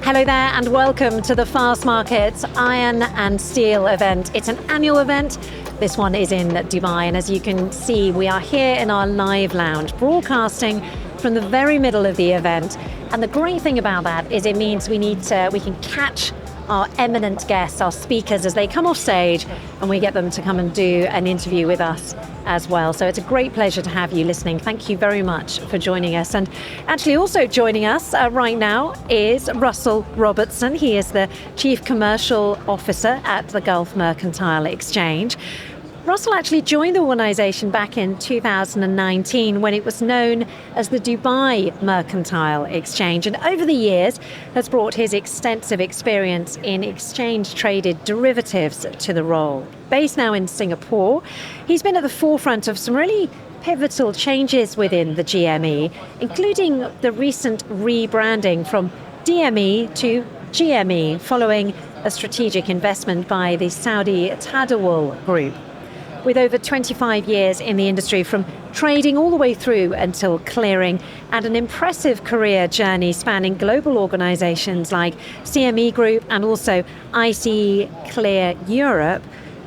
Hello there and welcome to the Fastmarkets Iron and Steel event. It's an annual event. This one is in Dubai, and as you can see, we are here in our live lounge, broadcasting from the very middle of the event. And the great thing about that is it means we can catch our eminent guests, our speakers, as they come off stage, and we get them to come and do an interview with us as well. So it's a great pleasure to have you listening. Thank you very much for joining us. And actually also joining us right now is Russell Robertson. He is the Chief Commercial Officer at the Gulf Mercantile Exchange. Russell actually joined the organisation back in 2019 when it was known as the Dubai Mercantile Exchange, and over the years has brought his extensive experience in exchange-traded derivatives to the role. Based now in Singapore, he's been at the forefront of some really pivotal changes within the GME, including the recent rebranding from DME to GME following a strategic investment by the Saudi Tadawul Group. With over 25 years in the industry, from trading all the way through until clearing, and an impressive career journey spanning global organisations like CME Group and also ICE Clear Europe,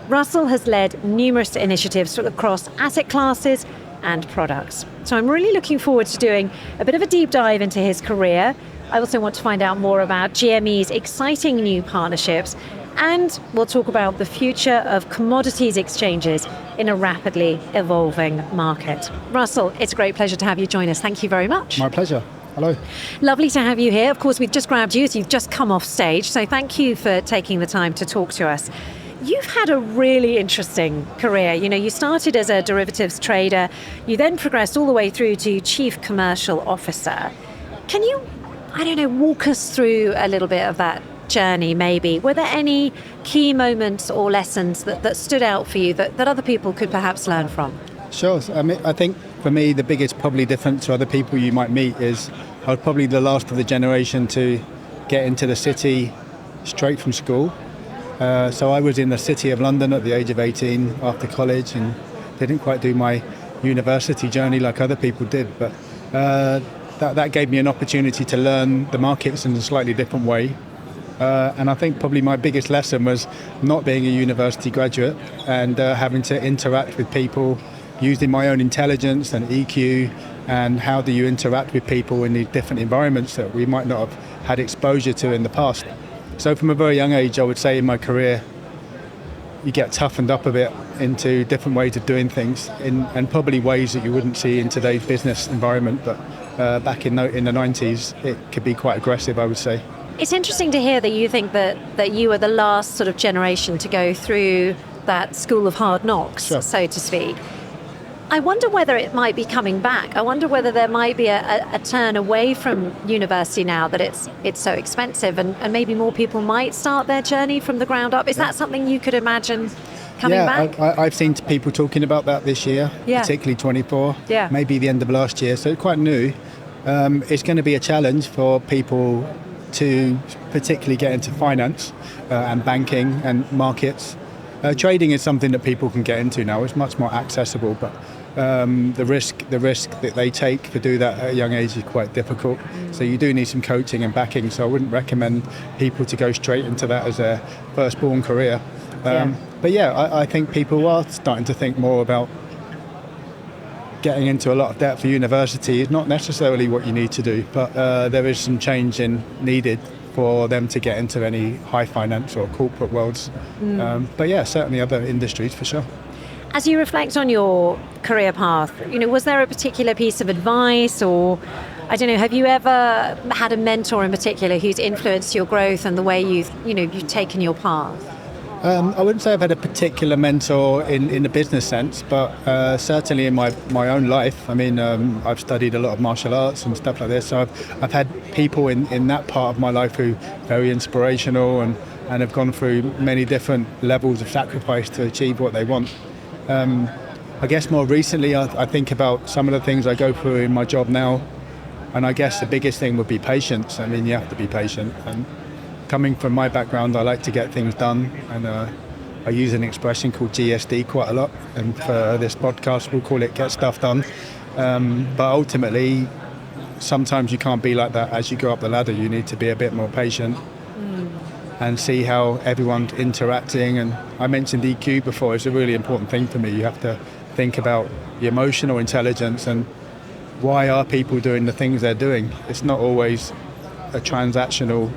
Russell has led numerous initiatives across asset classes and products. So I'm really looking forward to doing a bit of a deep dive into his career. I also want to find out more about GME's exciting new partnerships, and we'll talk about the future of commodities exchanges in a rapidly evolving market. Russell, it's a great pleasure to have you join us. Thank you very much. My pleasure. Hello. Lovely to have you here. Of course, we've just grabbed you, so you've just come off stage, so thank you for taking the time to talk to us. You've had a really interesting career. You started as a derivatives trader, you then progressed all the way through to Chief Commercial Officer. Can you, walk us through a little bit of that journey maybe? Were there any key moments or lessons that stood out for you that other people could perhaps learn from? Sure. I think for me the biggest probably difference to other people you might meet is I was probably the last of the generation to get into the city straight from school. So I was in the city of London at the age of 18 after college and didn't quite do my university journey like other people did, but that gave me an opportunity to learn the markets in a slightly different way. And I think probably my biggest lesson was not being a university graduate and having to interact with people using my own intelligence and EQ, and how do you interact with people in these different environments that we might not have had exposure to in the past. So from a very young age, I would say in my career, you get toughened up a bit into different ways of doing things, and probably ways that you wouldn't see in today's business environment, but back in the 90s, it could be quite aggressive, I would say. It's interesting to hear that you think that you were the last sort of generation to go through that school of hard knocks, Sure. so to speak. I wonder whether it might be coming back. I wonder whether there might be a turn away from university now that it's so expensive, and maybe more people might start their journey from the ground up. Is that something you could imagine coming back? I've seen people talking about that this year, particularly 24, maybe the end of last year, so quite new. It's going to be a challenge for people to particularly get into finance and banking and markets. Trading is something that people can get into now. It's much more accessible, but the risk that they take to do that at a young age is quite difficult. So you do need some coaching and backing. So I wouldn't recommend people to go straight into that as a firstborn career. But I think people are starting to think more about getting into a lot of debt for university is not necessarily what you need to do, but there is some change needed for them to get into any high finance or corporate worlds. But certainly other industries for sure. As you reflect on your career path, was there a particular piece of advice, or have you ever had a mentor in particular who's influenced your growth and the way you've taken your path? I wouldn't say I've had a particular mentor in the business sense, but certainly in my own life. I've studied a lot of martial arts and stuff like this, so I've had people in that part of my life who are very inspirational and have gone through many different levels of sacrifice to achieve what they want. I guess more recently I think about some of the things I go through in my job now, and I guess the biggest thing would be patience. You have to be patient, and coming from my background, I like to get things done, and I use an expression called GSD quite a lot, and for this podcast we'll call it get stuff done. But ultimately, sometimes you can't be like that as you go up the ladder. You need to be a bit more patient and see how everyone's interacting. And I mentioned EQ before. It's a really important thing for me. You have to think about the emotional intelligence and why are people doing the things they're doing. It's not always a transactional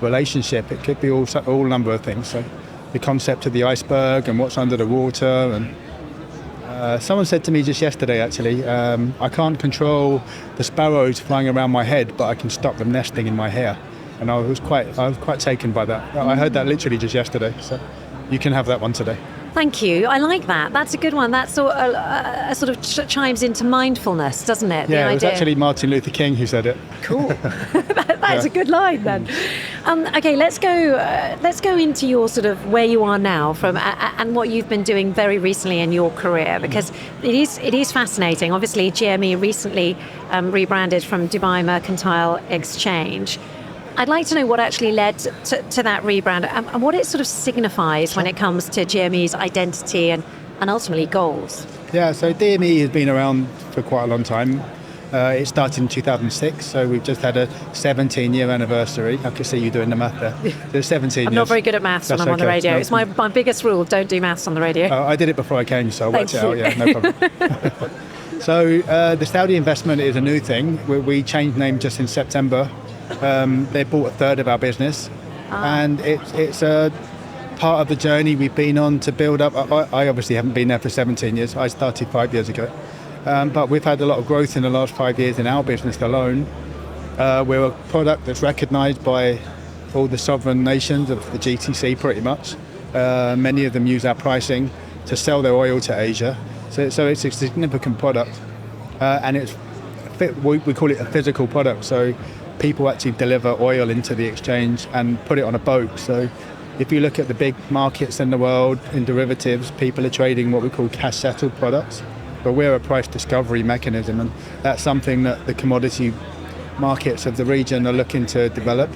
relationship. It could be all number of things. So the concept of the iceberg and what's under the water. And someone said to me just yesterday, actually, I can't control the sparrows flying around my head, but I can stop them nesting in my hair. And I was quite taken by that. I heard that literally just yesterday. So you can have that one today. Thank you. I like that. That's a good one. That sort of chimes into mindfulness, doesn't it? Yeah, it was actually Martin Luther King who said it. Cool. That's a good line then. Okay, let's go into your sort of where you are now and what you've been doing very recently in your career, because it is fascinating. Obviously, GME recently rebranded from Dubai Mercantile Exchange. I'd like to know what actually led to that rebrand and what it sort of signifies when it comes to GME's identity and ultimately goals. Yeah, so DME has been around for quite a long time. It started in 2006, so we've just had a 17-year anniversary. I can see you doing the math there. There's 17 years. I'm not very good at maths when I'm on the radio. No. It's my biggest rule, don't do maths on the radio. I did it before I came, so I worked it out. Yeah, no problem. So the Saudi investment is a new thing. We changed name just in September. They bought a third of our business, and it's a part of the journey we've been on to build up. I obviously haven't been there for 17 years. I started 5 years ago, but we've had a lot of growth in the last 5 years in our business alone. We're a product that's recognised by all the sovereign nations of the GTC pretty much. Many of them use our pricing to sell their oil to Asia. So it's a significant product, and we call it a physical product. So people actually deliver oil into the exchange and put it on a boat. So if you look at the big markets in the world in derivatives, people are trading what we call cash settled products, but we're a price discovery mechanism, and that's something that the commodity markets of the region are looking to develop,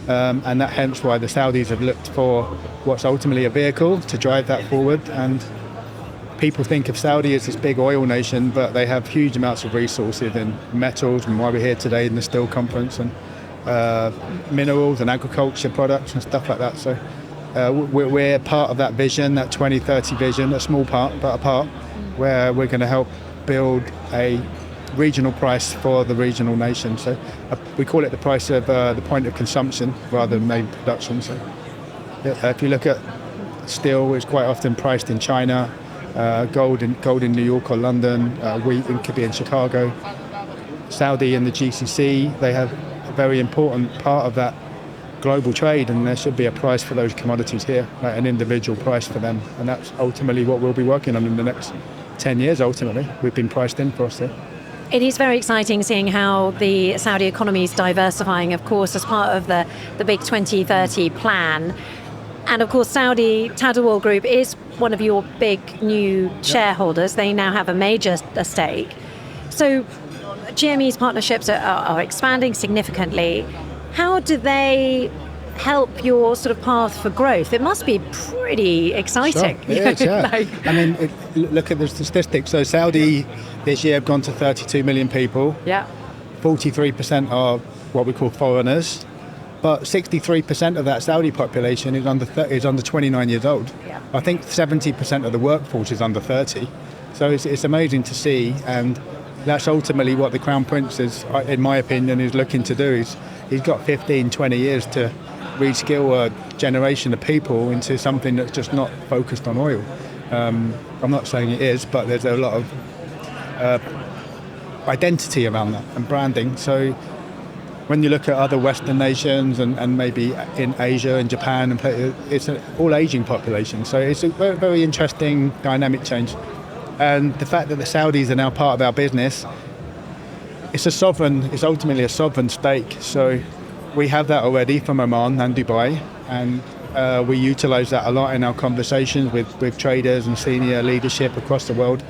and that hence why the Saudis have looked for what's ultimately a vehicle to drive that forward. And people think of Saudi as this big oil nation, but they have huge amounts of resources in metals, and why we're here today in the Steel Conference, and minerals and agriculture products and stuff like that. So we're part of that vision, that 2030 vision, a small part, but a part, where we're going to help build a regional price for the regional nation. So we call it the price of the point of consumption rather than main production. So if you look at steel, it's quite often priced in China. Gold in New York or London, wheat could be in Chicago. Saudi and the GCC, they have a very important part of that global trade, and there should be a price for those commodities here, like an individual price for them, and that's ultimately what we'll be working on in the next 10 years. Ultimately, we've been priced in for us here. It is very exciting seeing how the Saudi economy is diversifying, of course, as part of the big 2030 plan. And of course, Saudi Tadawul Group is one of your big new shareholders. They now have a major stake. So GME's partnerships are expanding significantly. How do they help your sort of path for growth? It must be pretty exciting. Sure. Yeah. I mean, look at the statistics. So Saudi this year have gone to 32 million people. Yeah. 43% are what we call foreigners. But 63% of that Saudi population is under 29 years old. Yeah. I think 70% of the workforce is under 30. So it's amazing to see, and that's ultimately what the Crown Prince is, in my opinion, is looking to do. He's got 15, 20 years to reskill a generation of people into something that's just not focused on oil. I'm not saying it is, but there's a lot of identity around that and branding. So when you look at other Western nations and maybe in Asia and Japan, it's an all aging population. So it's a very, very interesting dynamic change. And the fact that the Saudis are now part of our business, it's ultimately a sovereign stake. So we have that already from Oman and Dubai, and we utilize that a lot in our conversations with traders and senior leadership across the world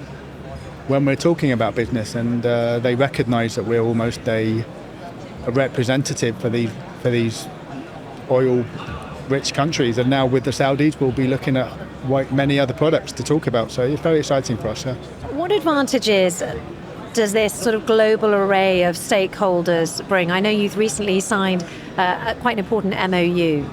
when we're talking about business, and they recognize that we're almost a representative for these oil-rich countries, and now with the Saudis, we'll be looking at many other products to talk about. So it's very exciting for us. Yeah. What advantages does this sort of global array of stakeholders bring? I know you've recently signed quite an important MoU.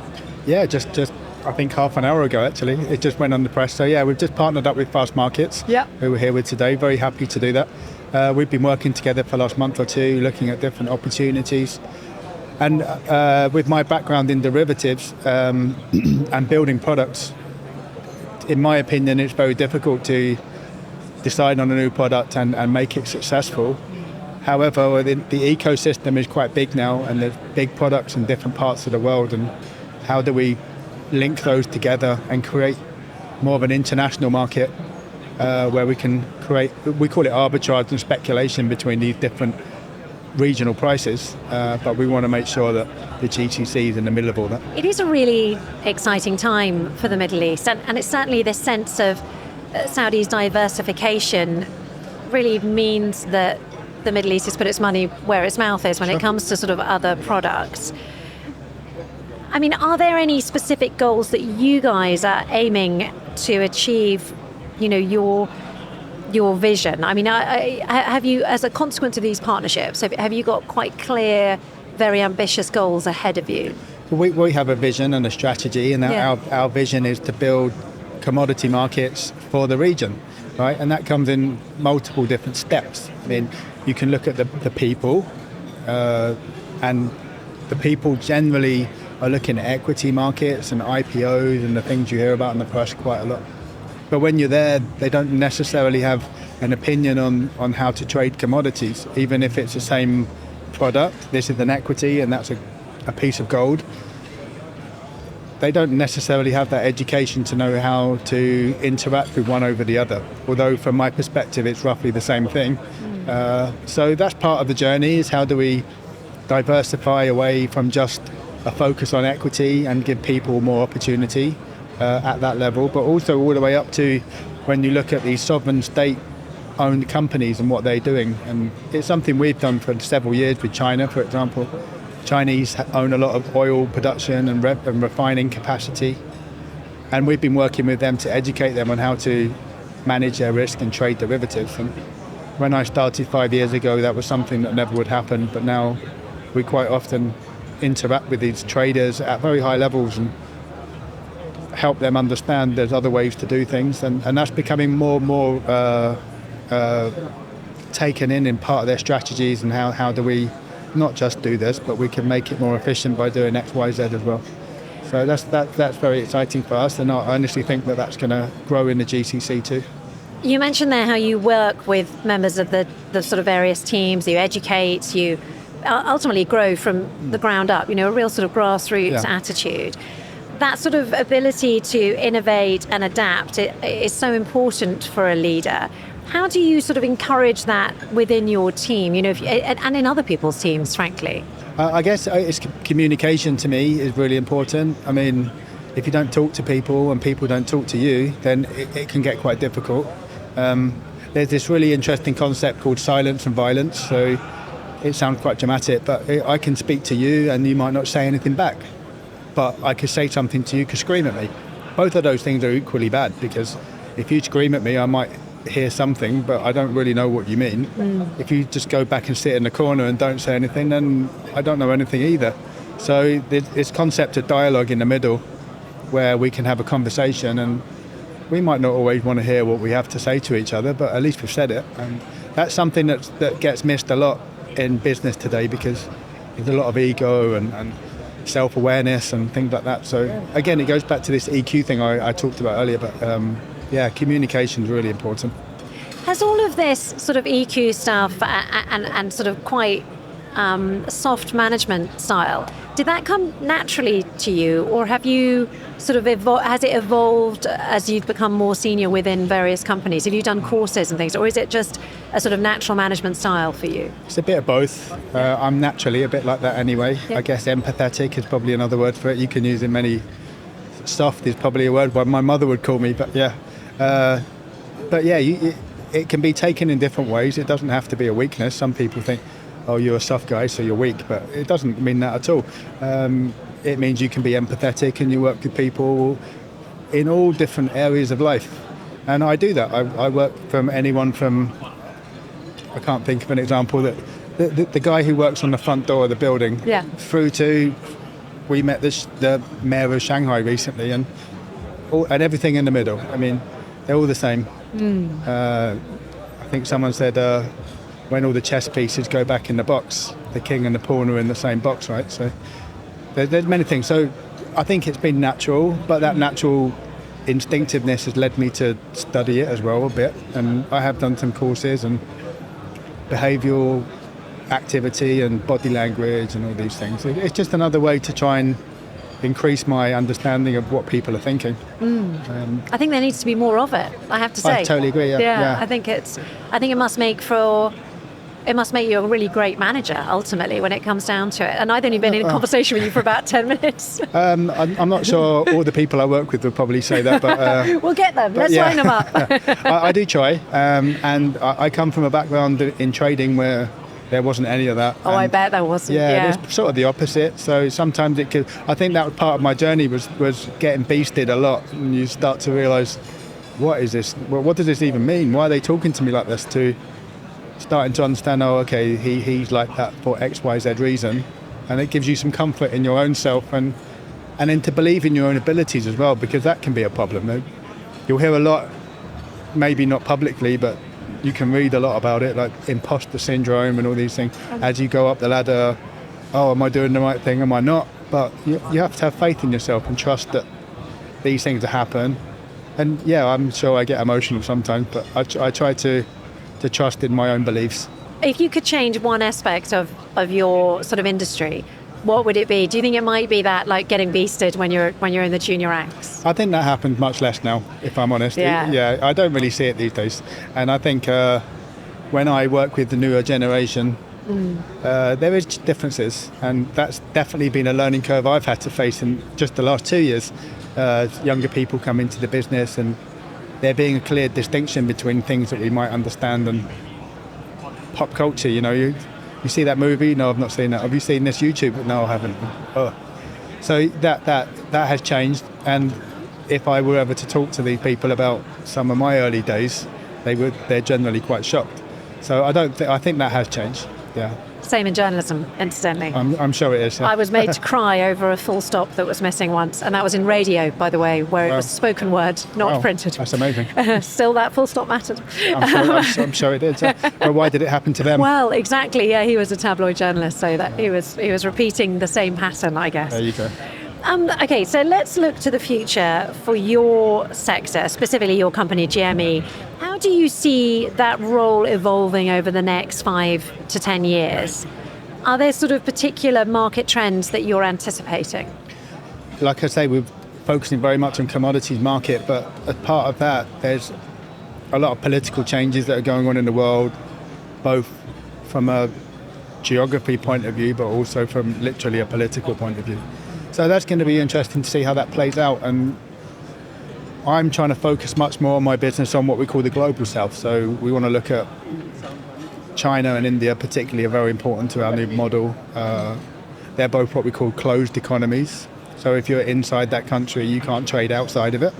Yeah, just I think half an hour ago actually. It just went on the press. So yeah, we've just partnered up with Fastmarkets, who we're here with today. Very happy to do that. We've been working together for the last month or two, looking at different opportunities. And with my background in derivatives and building products, in my opinion, it's very difficult to decide on a new product and make it successful. However, the ecosystem is quite big now, and there's big products in different parts of the world, and how do we link those together and create more of an international market where we can create, we call it arbitrage and speculation between these different regional prices, but we want to make sure that the GCC is in the middle of all that. It is a really exciting time for the Middle East, and it's certainly this sense of Saudi's diversification really means that the Middle East has put its money where its mouth is when it comes to sort of other products. I mean, are there any specific goals that you guys are aiming to achieve, you know, your vision? I mean, have you, as a consequence of these partnerships, have you got quite clear, very ambitious goals ahead of you? We have a vision and a strategy, and our vision is to build commodity markets for the region, right? And that comes in multiple different steps. I mean, you can look at the people, and the people generally are looking at equity markets and IPOs and the things you hear about in the press quite a lot. But when you're there, they don't necessarily have an opinion on how to trade commodities, even if it's the same product. This is an equity and that's a piece of gold. They don't necessarily have that education to know how to interact with one over the other, although from my perspective it's roughly the same thing. So that's part of the journey, is how do we diversify away from just a focus on equity and give people more opportunity at that level, but also all the way up to when you look at these sovereign state-owned companies and what they're doing. And it's something we've done for several years with China, for example. Chinese own a lot of oil production and refining capacity, and we've been working with them to educate them on how to manage their risk and trade derivatives. And when I started 5 years ago, that was something that never would happen, but now we quite often interact with these traders at very high levels and help them understand there's other ways to do things, and that's becoming more and more taken in part of their strategies, and how do we not just do this, but we can make it more efficient by doing X, Y, Z as well. So that's very exciting for us, and I honestly think that that's going to grow in the GCC too. You mentioned there how you work with members of the sort of various teams, you educate, you ultimately grow from the ground up, you know, a real sort of grassroots attitude. That sort of ability to innovate and adapt is so important for a leader. How do you sort of encourage that within your team, you know, and in other people's teams, frankly? I guess it's communication to me is really important. I mean, if you don't talk to people and people don't talk to you, then it can get quite difficult. There's this really interesting concept called silence and violence. So it sounds quite dramatic, but I can speak to you and you might not say anything back. But I could say something to you, could scream at me. Both of those things are equally bad, because if you scream at me, I might hear something, but I don't really know what you mean. If you just go back and sit in the corner and don't say anything, then I don't know anything either. So this concept of dialogue in the middle, where we can have a conversation, and we might not always want to hear what we have to say to each other, but at least we've said it. And that's something that gets missed a lot in business today, because there's a lot of ego and self-awareness and things like that. So again, it goes back to this EQ thing I talked about earlier, but communication is really important. Has all of this sort of EQ stuff and sort of quite soft management style, did that come naturally to you, or have you sort of has it evolved as you've become more senior within various companies? Have you done courses and things, or is it just a sort of natural management style for you? It's a bit of both. I'm naturally a bit like that anyway. I guess empathetic is probably another word for it. You can use it many. Soft is probably a word my mother would call me, but it can be taken in different ways. It doesn't have to be a weakness. Some people think, oh, you're a soft guy, so you're weak, but it doesn't mean that at all. It means you can be empathetic and you work with people in all different areas of life. And I do that. I work from anyone from I can't think of an example that the guy who works on the front door of the building, through to we met the mayor of Shanghai recently, and everything in the middle. I mean, they're all the same. I think someone said when all the chess pieces go back in the box, the king and the pawn are in the same box, right? So there's many things. So I think it's been natural, but that natural instinctiveness has led me to study it as well a bit, and I have done some courses and behavioural activity and body language and all these things. It's just another way to try and increase my understanding of what people are thinking. I think there needs to be more of it, I have to say. I totally agree, yeah. I think it must make you a really great manager ultimately when it comes down to it. And I've only been in a conversation with you for about 10 minutes. I'm not sure all the people I work with will probably say that, but we'll get them. Let's line them up. I do try, and I come from a background in trading where there wasn't any of that. Oh, I bet there wasn't. Yeah, it's sort of the opposite. So sometimes it could. I think that was part of my journey was getting beasted a lot, and you start to realise, what is this? Well, what does this even mean? Why are they talking to me like this? To starting to understand, oh, okay, he's like that for X, Y, Z reason, and it gives you some comfort in your own self, and then to believe in your own abilities as well, because that can be a problem. You'll hear a lot, maybe not publicly, but you can read a lot about it, like imposter syndrome and all these things. As you go up the ladder, oh, am I doing the right thing? Am I not? But you have to have faith in yourself and trust that these things will happen. And yeah, I'm sure I get emotional sometimes, but I try to trust in my own beliefs. If you could change one aspect of your sort of industry, what would it be? Do you think it might be that, like, getting beasted when you're in the junior ranks? I think that happens much less now, if I'm honest. Yeah, I don't really see it these days. And I think when I work with the newer generation, there is differences, and that's definitely been a learning curve I've had to face in just the last 2 years. Younger people come into the business, and there being a clear distinction between things that we might understand and pop culture. You see that movie? No, I've not seen that. Have you seen this YouTube? No, I haven't. Oh. So that has changed. And if I were ever to talk to these people about some of my early days, they're generally quite shocked. So I think that has changed. Yeah. Same in journalism, incidentally. I'm sure it is. Yeah. I was made to cry over a full stop that was missing once, and that was in radio, by the way, where it was spoken word, not printed. That's amazing. Still, that full stop mattered. I'm sure it did. Well, why did it happen to them? Well, exactly. Yeah, he was a tabloid journalist, so that he was repeating the same pattern, I guess. There you go. Okay, so let's look to the future for your sector, specifically your company, GME. How do you see that role evolving over the next 5 to 10 years? Are there sort of particular market trends that you're anticipating? Like I say, we're focusing very much on commodities market, but as part of that, there's a lot of political changes that are going on in the world, both from a geography point of view, but also from literally a political point of view. So that's going to be interesting to see how that plays out, and I'm trying to focus much more on my business on what we call the global south. So we want to look at China and India particularly are very important to our new model. They're both what we call closed economies. So if you're inside that country, you can't trade outside of it.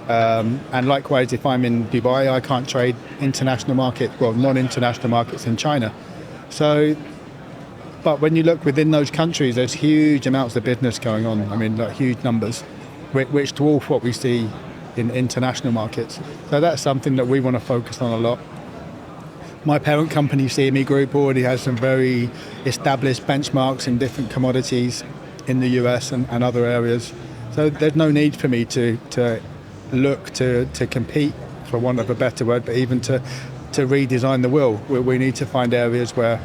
And likewise, if I'm in Dubai, I can't trade non-international markets in China. But when you look within those countries, there's huge amounts of business going on. I mean, like huge numbers, which dwarf what we see in international markets. So that's something that we want to focus on a lot. My parent company, CME Group, already has some very established benchmarks in different commodities in the US and other areas. So there's no need for me to look to compete, for want of a better word, but even to redesign the wheel. We need to find areas where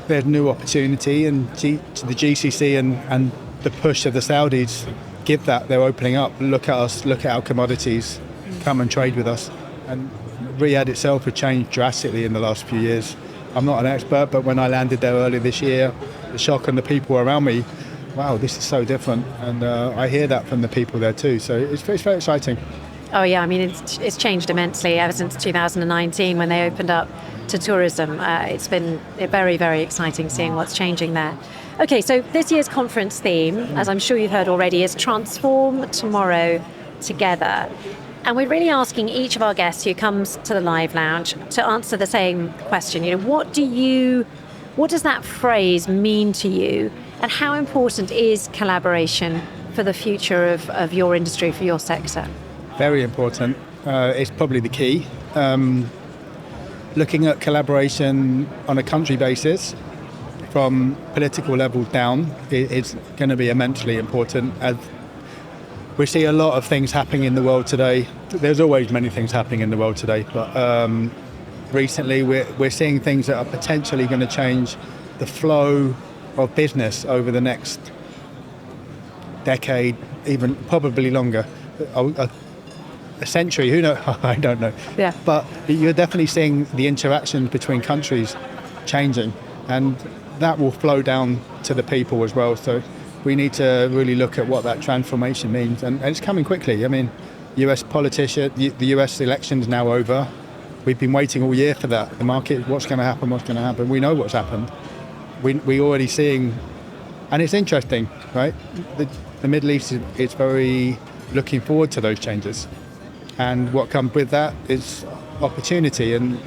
there's new opportunity, and the GCC and the push of the Saudis give that. They're opening up. Look at us, look at our commodities, come and trade with us. And Riyadh itself has changed drastically in the last few years. I'm not an expert, but when I landed there earlier this year, the shock on the people around me, wow, this is so different. And I hear that from the people there too. So it's very exciting. Oh yeah, I mean, it's changed immensely ever since 2019 when they opened up to tourism. It's been very, very exciting seeing what's changing there. Okay, so this year's conference theme, as I'm sure you've heard already, is Transform Tomorrow Together. And we're really asking each of our guests who comes to the Live Lounge to answer the same question. What does that phrase mean to you? And how important is collaboration for the future of your industry, for your sector? Very important. It's probably the key. Looking at collaboration on a country basis, from political level down, it's going to be immensely important. As we see a lot of things happening in the world today. There's always many things happening in the world today, but recently we're seeing things that are potentially going to change the flow of business over the next decade, even probably longer. A century, who knows? I don't know. Yeah. But you're definitely seeing the interactions between countries changing, and that will flow down to the people as well. So we need to really look at what that transformation means, and it's coming quickly. I mean, US politician, the US election's now over. We've been waiting all year for that. The market, what's going to happen? We know what's happened. We're already seeing, and it's interesting, right? The Middle East is very looking forward to those changes. And what comes with that is opportunity, and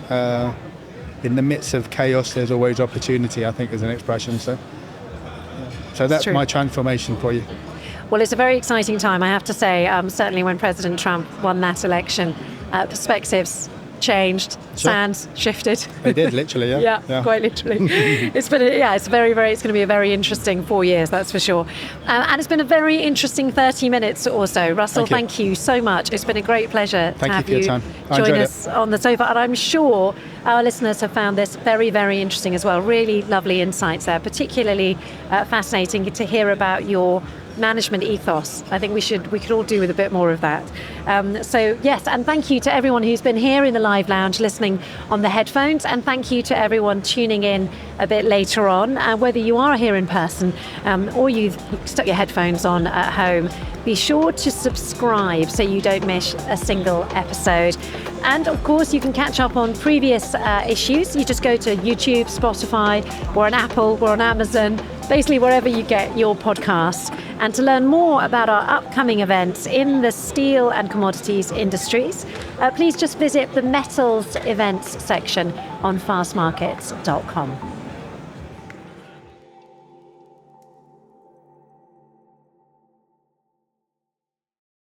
in the midst of chaos there's always opportunity, I think, is an expression. So that's my transformation for you. Well, it's a very exciting time, I have to say. Certainly when President Trump won that election, perspectives changed, sands shifted. They did, literally, yeah. Yeah, quite literally. It's going to be a very interesting 4 years, that's for sure. And it's been a very interesting 30 minutes or so. Russell, thank you so much. It's been a great pleasure to have you join us on the sofa. And I'm sure our listeners have found this very, very interesting as well. Really lovely insights there, particularly fascinating to hear about your management ethos. I think we could all do with a bit more of that. So yes, and thank you to everyone who's been here in the Live Lounge listening on the headphones, and thank you to everyone tuning in a bit later on, whether you are here in person or you've stuck your headphones on at home. Be sure to subscribe so you don't miss a single episode. And of course, you can catch up on previous issues. You just go to YouTube, Spotify, we're on Apple, we're on Amazon, basically wherever you get your podcasts. And to learn more about our upcoming events in the steel and commodities industries, please just visit the metals events section on fastmarkets.com.